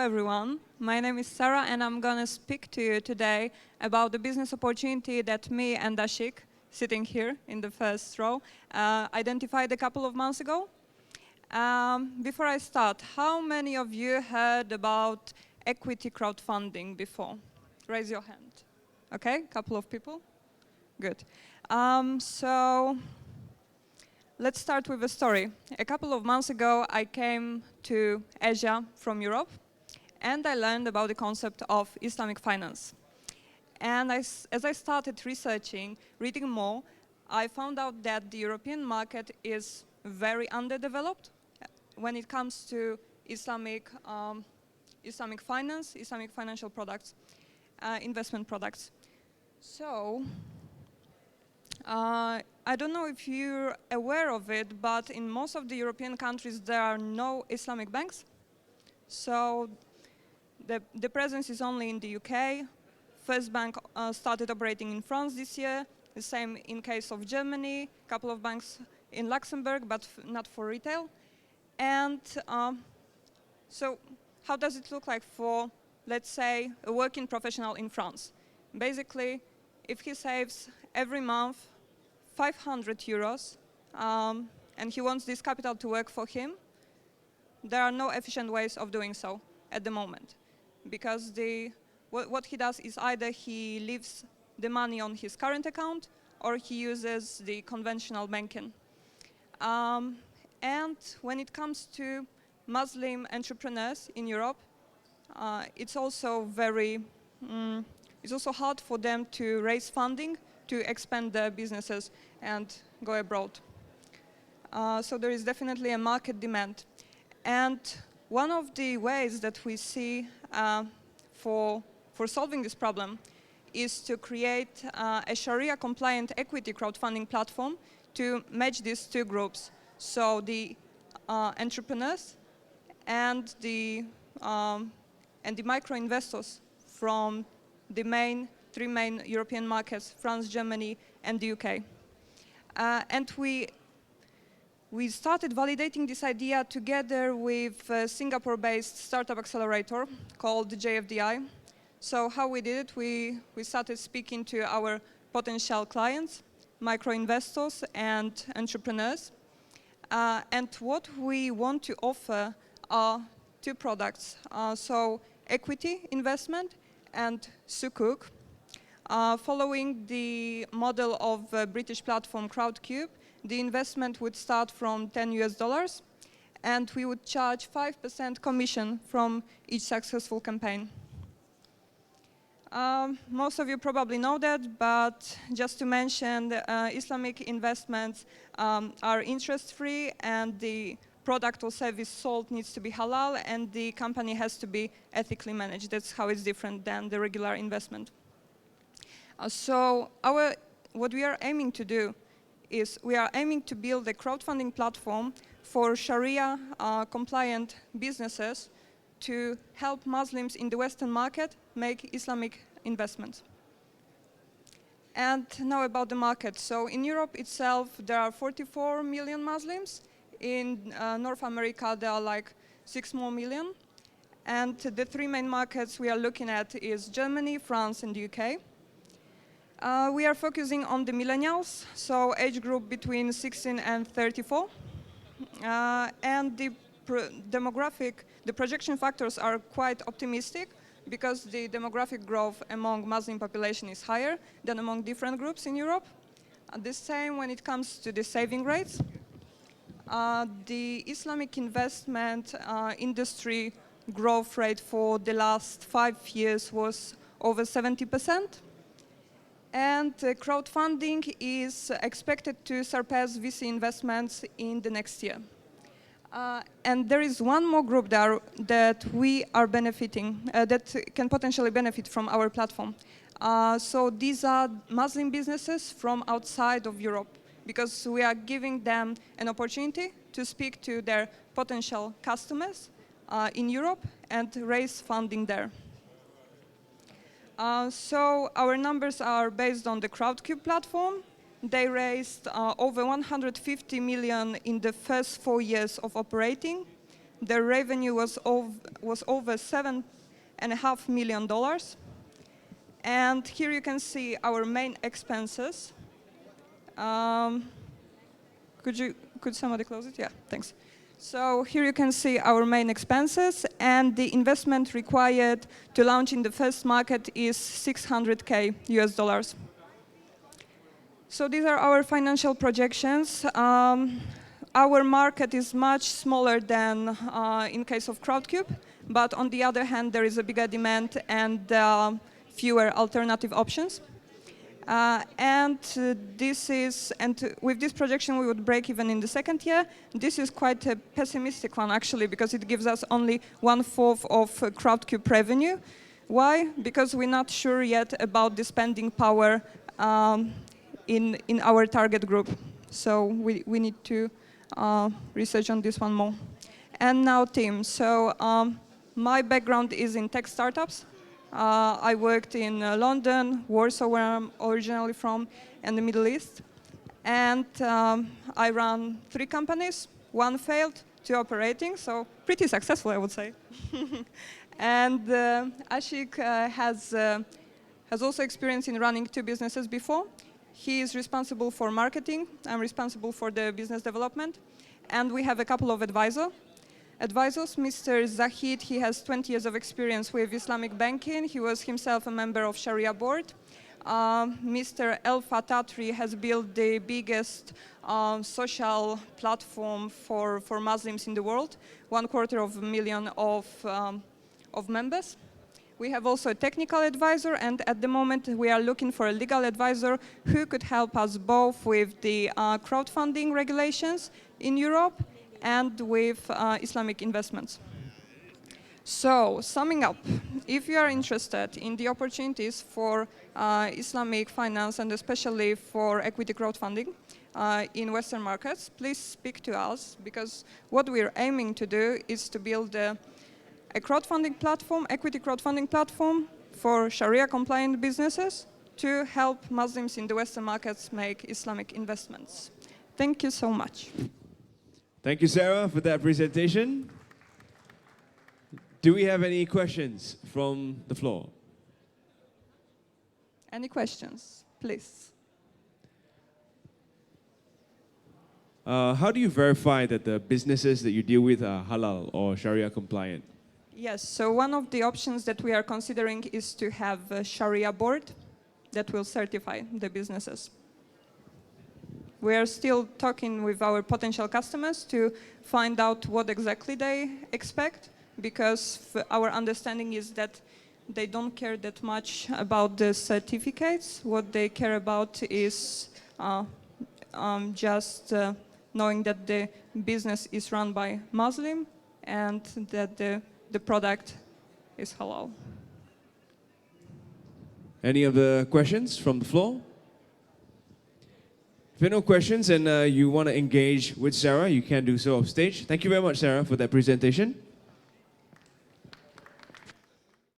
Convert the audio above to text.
everyone, my name is Sarah and I'm going to speak to you today about the business opportunity that me and Ashik, sitting here in the first row, identified a couple of months ago. Before I start, how many of you heard about equity crowdfunding before? Raise your hand. Okay, a couple of people. Good. So let's start with a story. A couple of months ago, I came to Asia from Europe, and I learned about the concept of Islamic finance. And as I started researching, reading more, I found out that the European market is very underdeveloped when it comes to Islamic finance, Islamic financial products, investment products. So, I don't know if you're aware of it, but in most of the European countries there are no Islamic banks. So the presence is only in the UK. First bank started operating in France this year. The same in case of Germany. A couple of banks in Luxembourg, but not for retail. And so how does it look like for, let's say, a working professional in France? Basically, if he saves every month 500 euros, and he wants this capital to work for him, there are no efficient ways of doing so at the moment. Because what he does is either he leaves the money on his current account or he uses the conventional banking. And when it comes to Muslim entrepreneurs in Europe, it's also hard for them to raise funding to expand their businesses and go abroad. So there is definitely a market demand. And one of the ways that we see for solving this problem is to create a Sharia-compliant equity crowdfunding platform to match these two groups. So the entrepreneurs and the micro-investors from the three main European markets, France, Germany, and the UK. And we started validating this idea together with a Singapore-based startup accelerator called JFDI. So how we did it, we started speaking to our potential clients, micro-investors and entrepreneurs. And what we want to offer are two products. So equity investment and sukuk. Following the model of British platform Crowdcube, the investment would start from $10 and we would charge 5% commission from each successful campaign. Most of you probably know that, but just to mention, Islamic investments are interest-free and the product or service sold needs to be halal and the company has to be ethically managed. That's how it's different than the regular investment. So what we are aiming to do is we are aiming to build a crowdfunding platform for Sharia compliant businesses to help Muslims in the Western market make Islamic investments. And now about the market. So in Europe itself, there are 44 million Muslims. In North America, there are like 6 more million. And the three main markets we are looking at is Germany, France, and the UK. We are focusing on the millennials, so age group between 16 and 34. And the projection factors are quite optimistic because the demographic growth among Muslim population is higher than among different groups in Europe. The same when it comes to the saving rates. The Islamic investment industry growth rate for the last 5 years was over 70%. And crowdfunding is expected to surpass VC investments in the next year. And there is one more group that we are benefiting, that can potentially benefit from our platform. So these are Muslim businesses from outside of Europe, because we are giving them an opportunity to speak to their potential customers in Europe and raise funding there. So our numbers are based on the Crowdcube platform. They raised over 150 million in the first 4 years of operating. Their revenue was over $7.5 million. And here you can see our main expenses. Could somebody close it? Yeah, thanks. So here you can see our main expenses, and the investment required to launch in the first market is $600K US. So these are our financial projections. Our market is much smaller than in case of Crowdcube, but on the other hand, there is a bigger demand and fewer alternative options. With this projection, we would break even in the second year. This is quite a pessimistic one, actually, because it gives us only 1/4 of Crowdcube revenue. Why? Because we're not sure yet about the spending power in our target group. So we need to research on this one more. And now, Tim. So my background is in tech startups. I worked in London, Warsaw, where I'm originally from, and the Middle East. And I ran 3 companies. 1 failed, 2 operating, so pretty successful, I would say. And Ashik has also experience in running 2 businesses before. He is responsible for marketing. I'm responsible for the business development. And we have a couple of advisors. Mr. Zahid, he has 20 years of experience with Islamic banking. He was himself a member of Sharia board. Mr. El Fatatri has built the biggest social platform for Muslims in the world, 250,000 of members. We have also a technical advisor, and at the moment we are looking for a legal advisor who could help us both with the crowdfunding regulations in Europe and with Islamic investments. So, summing up, if you are interested in the opportunities for Islamic finance and especially for equity crowdfunding in Western markets, please speak to us, because what we're aiming to do is to build a crowdfunding platform, equity crowdfunding platform for Sharia-compliant businesses to help Muslims in the Western markets make Islamic investments. Thank you so much. Thank you, Sarah, for that presentation. Do we have any questions from the floor? Any questions, please? How do you verify that the businesses that you deal with are halal or Sharia compliant? Yes, so one of the options that we are considering is to have a Sharia board that will certify the businesses. We are still talking with our potential customers to find out what exactly they expect, because our understanding is that they don't care that much about the certificates. What they care about is just knowing that the business is run by Muslim and that the product is halal. Any other questions from the floor? If there are no questions and you want to engage with Sarah, you can do so off stage. Thank you very much, Sarah, for that presentation.